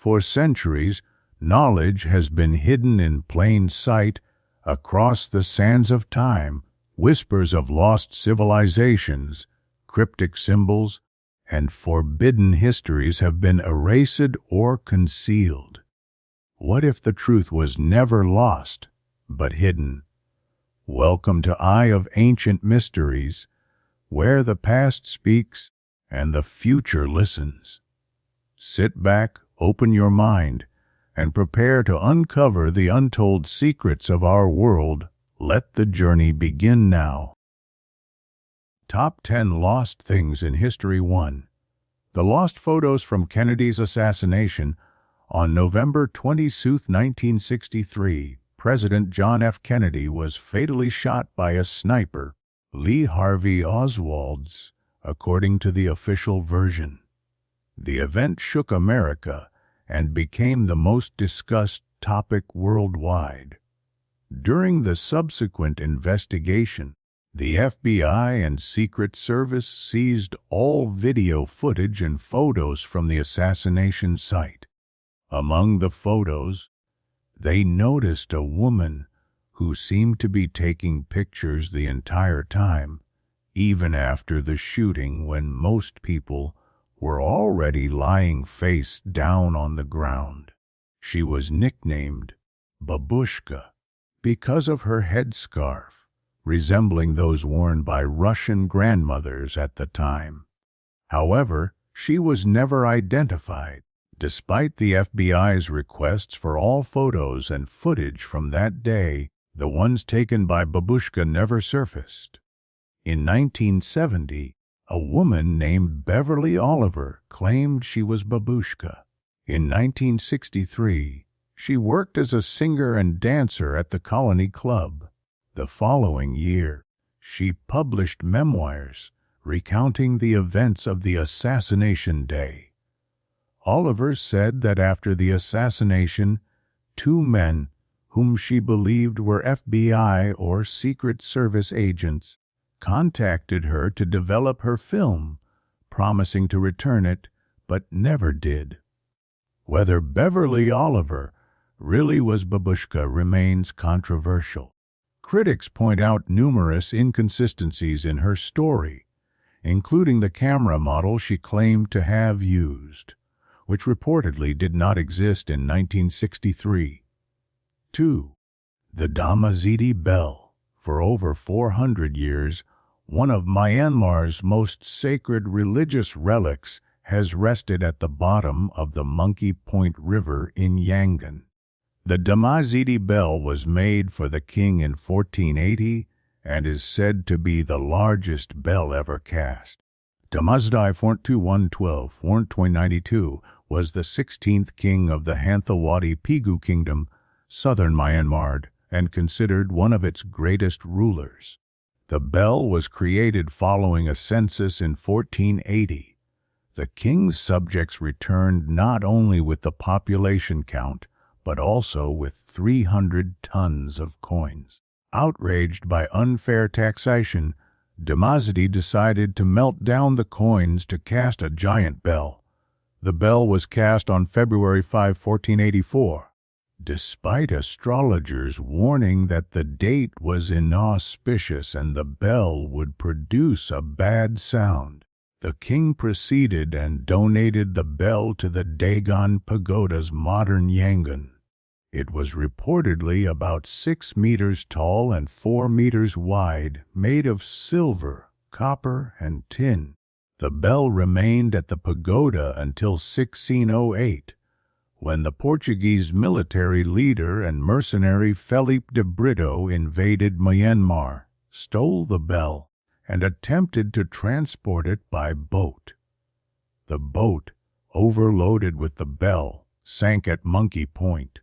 For centuries, knowledge has been hidden in plain sight across the sands of time. Whispers of lost civilizations, cryptic symbols, and forbidden histories have been erased or concealed. What if the truth was never lost, but hidden? Welcome to Eye of Ancient Mysteries, where the past speaks and the future listens. Sit back, open your mind, and prepare to uncover the untold secrets of our world. Let the journey begin now. Top 10 Lost Things in History 1. The lost photos from Kennedy's assassination. On November 26, 1963, President John F. Kennedy was fatally shot by a sniper, Lee Harvey Oswald, according to the official version. The event shook America and became the most discussed topic worldwide. During the subsequent investigation, the FBI and Secret Service seized all video footage and photos from the assassination site. Among the photos, they noticed a woman who seemed to be taking pictures the entire time, even after the shooting when most people were already lying face down on the ground. She was nicknamed Babushka because of her headscarf, resembling those worn by Russian grandmothers at the time. However, she was never identified, despite the FBI's requests for all photos and footage from that day. The ones taken by Babushka never surfaced. In 1970, a woman named Beverly Oliver claimed she was Babushka. In 1963, she worked as a singer and dancer at the Colony Club. The following year, she published memoirs recounting the events of the assassination day. Oliver said that after the assassination, 2 men, whom she believed were FBI or Secret Service agents, contacted her to develop her film, promising to return it, but never did. Whether Beverly Oliver really was Babushka remains controversial. Critics point out numerous inconsistencies in her story, including the camera model she claimed to have used, which reportedly did not exist in 1963. 2. The Damazidi Bell. For over 400 years, one of Myanmar's most sacred religious relics has rested at the bottom of the Monkey Point River in Yangon. The Damazidi Bell was made for the king in 1480 and is said to be the largest bell ever cast. Damazdi Forntuwan 2092 was the 16th king of the Hanthawadi Pigu Kingdom, southern Myanmar, and considered one of its greatest rulers. The bell was created following a census in 1480. The king's subjects returned not only with the population count, but also with 300 tons of coins. Outraged by unfair taxation, Damazidi decided to melt down the coins to cast a giant bell. The bell was cast on February 5, 1484. Despite astrologers warning that the date was inauspicious and the bell would produce a bad sound, the king proceeded and donated the bell to the Dagon Pagoda's modern Yangon. It was reportedly about 6 meters tall and 4 meters wide, made of silver, copper, and tin. The bell remained at the pagoda until 1608, when the Portuguese military leader and mercenary Felipe de Brito invaded Myanmar, stole the bell, and attempted to transport it by boat. The boat, overloaded with the bell, sank at Monkey Point.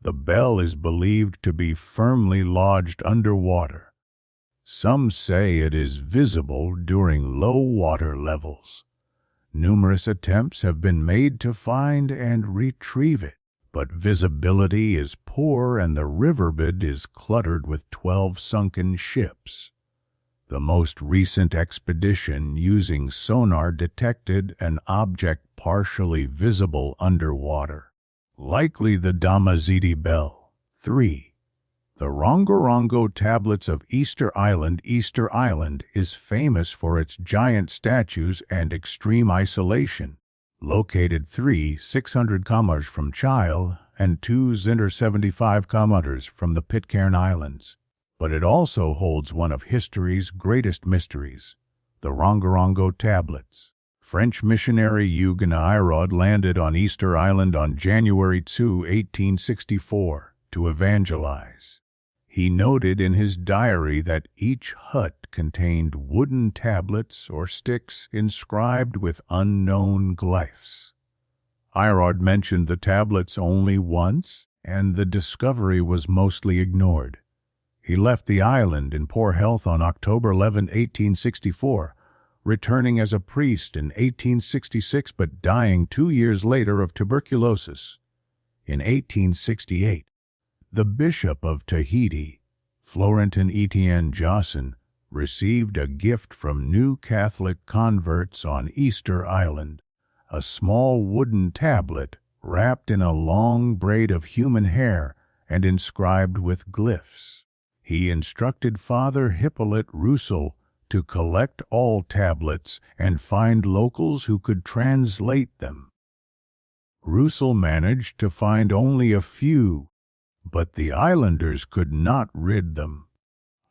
The bell is believed to be firmly lodged underwater. Some say it is visible during low water levels. Numerous attempts have been made to find and retrieve it, but visibility is poor and the riverbed is cluttered with 12 sunken ships. The most recent expedition using sonar detected an object partially visible underwater. likely the Damazidi bell. 3. The Rongorongo tablets of Easter Island. Easter Island is famous for its giant statues and extreme isolation. Located 600 km from Chile and 275 km from the Pitcairn Islands. But it also holds one of history's greatest mysteries, the Rongorongo tablets. French missionary Hugues Airaud landed on Easter Island on January 2, 1864, to evangelize. He noted in his diary that each hut contained wooden tablets or sticks inscribed with unknown glyphs. Airaud mentioned the tablets only once, and the discovery was mostly ignored. He left the island in poor health on October 11, 1864, returning as a priest in 1866 but dying 2 years later of tuberculosis. In 1868, the Bishop of Tahiti, Florentin Etienne Josson, received a gift from new Catholic converts on Easter Island, a small wooden tablet wrapped in a long braid of human hair and inscribed with glyphs. He instructed Father Hippolyte Roussel to collect all tablets and find locals who could translate them. Roussel managed to find only a few, but the islanders could not rid them.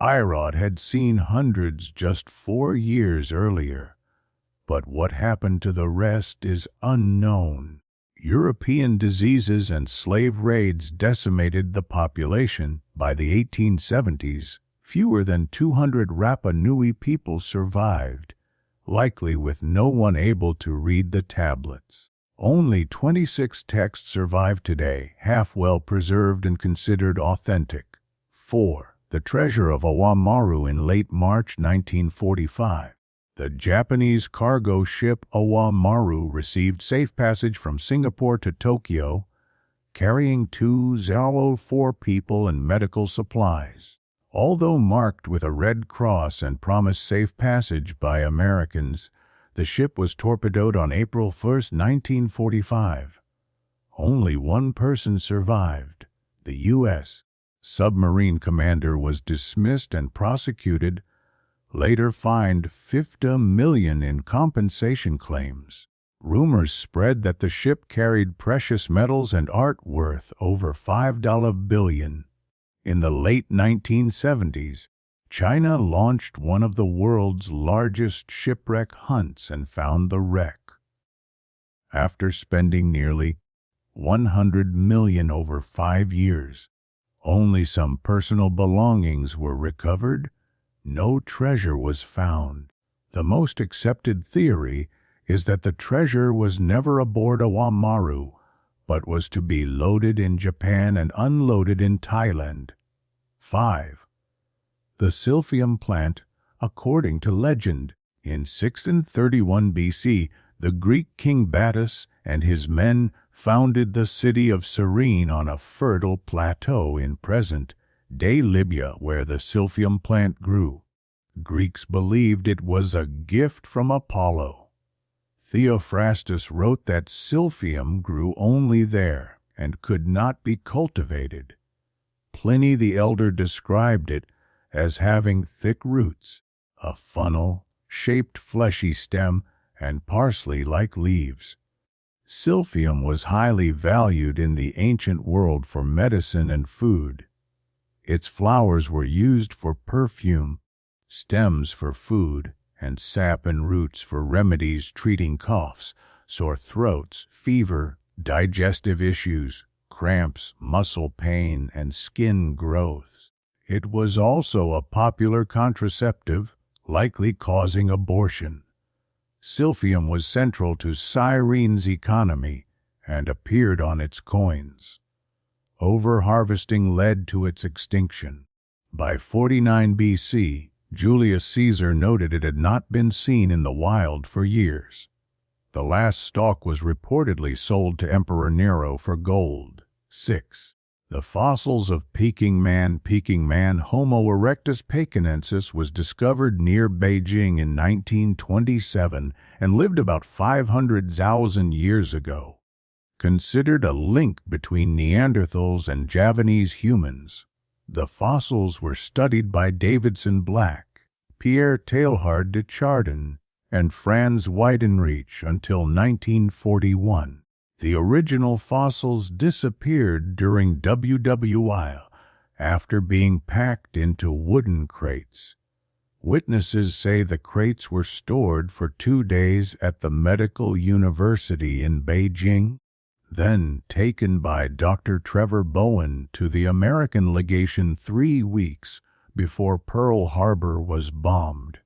Airaud had seen hundreds just 4 years earlier, but what happened to the rest is unknown. European diseases and slave raids decimated the population. By the 1870s, fewer than 200 Rapa Nui people survived, likely with no one able to read the tablets. Only 26 texts survive today, half well preserved and considered authentic. 4. The treasure of Oamaru. In late March 1945, the Japanese cargo ship Oamaru received safe passage from Singapore to Tokyo, carrying 204 people and medical supplies. Although marked with a red cross and promised safe passage by Americans, the ship was torpedoed on April 1, 1945. Only one person survived. The U.S. submarine commander was dismissed and prosecuted, later fined $50 million in compensation claims. Rumors spread that the ship carried precious metals and art worth over $5 billion. In the late 1970s, China launched one of the world's largest shipwreck hunts and found the wreck. After spending nearly $100 million over 5 years, only some personal belongings were recovered. No treasure was found. The most accepted theory is that the treasure was never aboard Oamaru, but was to be loaded in Japan and unloaded in Thailand. 5. The silphium plant. According to legend, in 631 BC, the Greek king Battus and his men founded the city of Cyrene on a fertile plateau in present-day Libya where the silphium plant grew. Greeks believed it was a gift from Apollo. Theophrastus wrote that silphium grew only there and could not be cultivated. Pliny the Elder described it as having thick roots, a funnel-shaped fleshy stem, and parsley-like leaves. Silphium was highly valued in the ancient world for medicine and food. Its flowers were used for perfume, stems for food, and sap and roots for remedies treating coughs, sore throats, fever, digestive issues, cramps, muscle pain, and skin growths. It was also a popular contraceptive, likely causing abortion. Silphium was central to Cyrene's economy and appeared on its coins. Over-harvesting led to its extinction. By 49 BC, Julius Caesar noted it had not been seen in the wild for years. The last stalk was reportedly sold to Emperor Nero for gold. 6. The fossils of Peking man. Peking man Homo erectus pekinensis was discovered near Beijing in 1927 and lived about 500,000 years ago. considered a link between Neanderthals and Javanese humans. The fossils were studied by Davidson Black, Pierre Teilhard de Chardin, and Franz Weidenreich until 1941. The original fossils disappeared during WWI after being packed into wooden crates. Witnesses say the crates were stored for 2 days at the Medical University in Beijing, then taken by Dr. Trevor Bowen to the American legation 3 weeks before Pearl Harbor was bombed.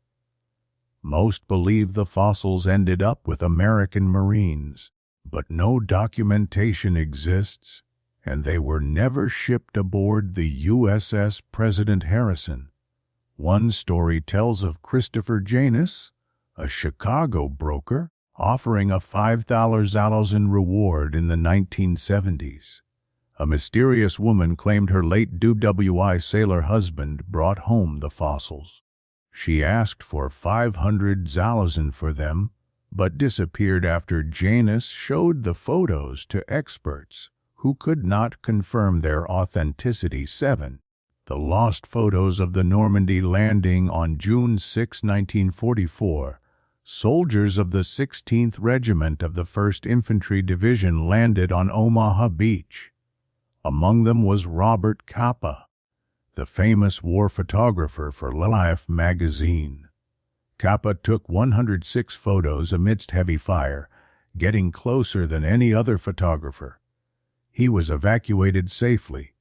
Most believe the fossils ended up with American Marines, but no documentation exists, and they were never shipped aboard the USS President Harrison. One story tells of Christopher Janus, a Chicago broker, offering a $5,000 reward in the 1970s. A mysterious woman claimed her late WWI sailor husband brought home the fossils. She asked for $500,000 for them, but disappeared after Janus showed the photos to experts who could not confirm their authenticity. 7. The lost photos of the Normandy landing on June 6, 1944. Soldiers of the 16th Regiment of the 1st Infantry Division landed on Omaha Beach. Among them was Robert Capa, the famous war photographer for Life magazine. Capa took 106 photos amidst heavy fire, getting closer than any other photographer. He was evacuated safely.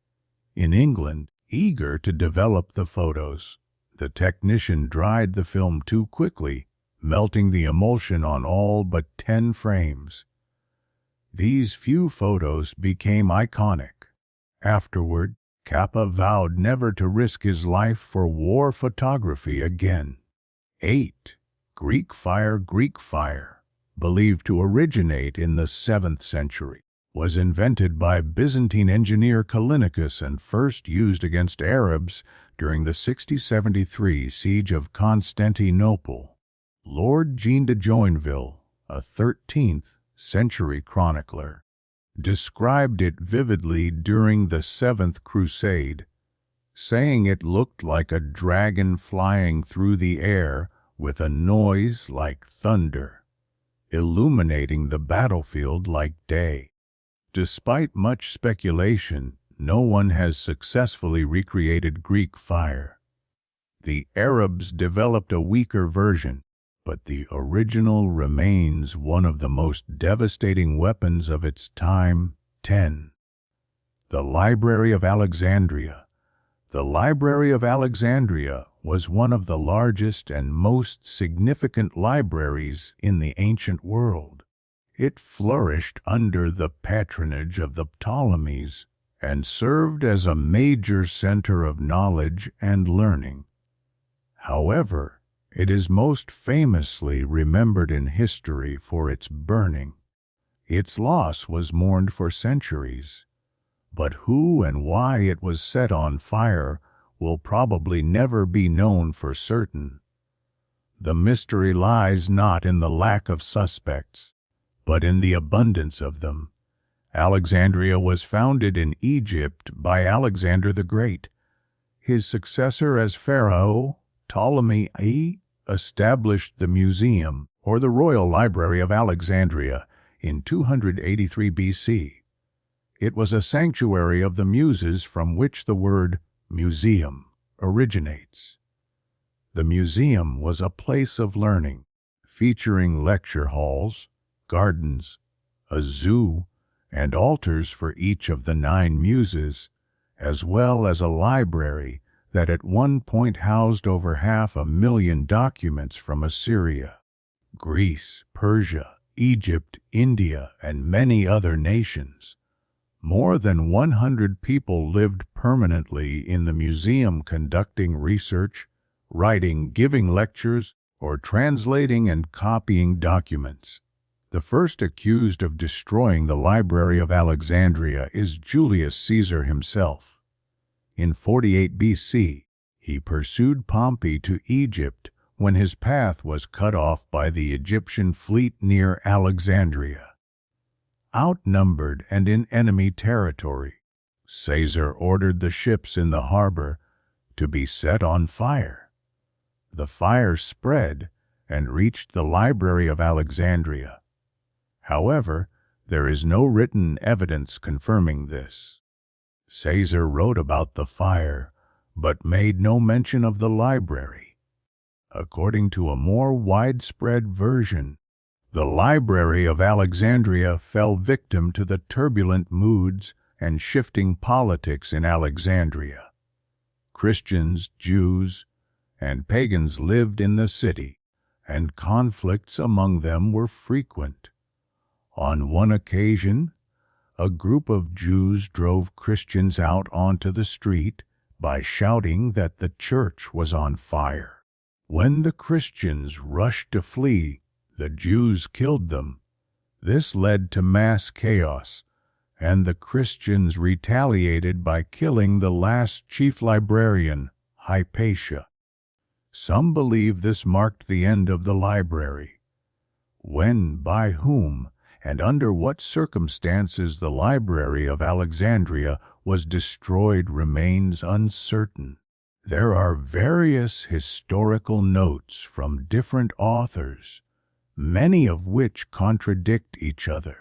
In England, eager to develop the photos, the technician dried the film too quickly, melting the emulsion on all but 10 frames. These few photos became iconic. Afterward, Capa vowed never to risk his life for war photography again. 8. Greek fire. Greek fire, believed to originate in the 7th century, was invented by Byzantine engineer Callinicus and first used against Arabs during the 6073 siege of Constantinople. Lord Jean de Joinville, a 13th century chronicler, described it vividly during the Seventh Crusade, saying it looked like a dragon flying through the air with a noise like thunder, illuminating the battlefield like day. Despite much speculation, no one has successfully recreated Greek fire. The Arabs developed a weaker version, but the original remains one of the most devastating weapons of its time. 10. The Library of Alexandria. The Library of Alexandria was one of the largest and most significant libraries in the ancient world. It flourished under the patronage of the Ptolemies and served as a major center of knowledge and learning. However, it is most famously remembered in history for its burning. Its loss was mourned for centuries, but who and why it was set on fire will probably never be known for certain. The mystery lies not in the lack of suspects, but in the abundance of them. Alexandria was founded in Egypt by Alexander the Great. His successor as pharaoh, Ptolemy I, established the museum, or the Royal Library of Alexandria, in 283 BC. It was a sanctuary of the Muses from which the word museum originates. The museum was a place of learning, featuring lecture halls, gardens, a zoo, and altars for each of the 9 muses, as well as a library that at one point housed over 500,000 documents from Assyria, Greece, Persia, Egypt, India, and many other nations. More than 100 people lived permanently in the museum conducting research, writing, giving lectures, or translating and copying documents. The first accused of destroying the Library of Alexandria is Julius Caesar himself. In 48 BC, he pursued Pompey to Egypt when his path was cut off by the Egyptian fleet near Alexandria. outnumbered and in enemy territory. Caesar ordered the ships in the harbor to be set on fire. The fire spread and reached the library of Alexandria. However, there is no written evidence confirming this. Caesar wrote about the fire, but made no mention of the library. According to a more widespread version, the library of Alexandria fell victim to the turbulent moods and shifting politics in Alexandria. Christians, Jews, and pagans lived in the city, and conflicts among them were frequent. On one occasion, a group of Jews drove Christians out onto the street by shouting that the church was on fire. When the Christians rushed to flee, the Jews killed them. This led to mass chaos, and the Christians retaliated by killing the last chief librarian, Hypatia. Some believe this marked the end of the library. When, by whom, and under what circumstances the library of Alexandria was destroyed remains uncertain. There are various historical notes from different authors, many of which contradict each other.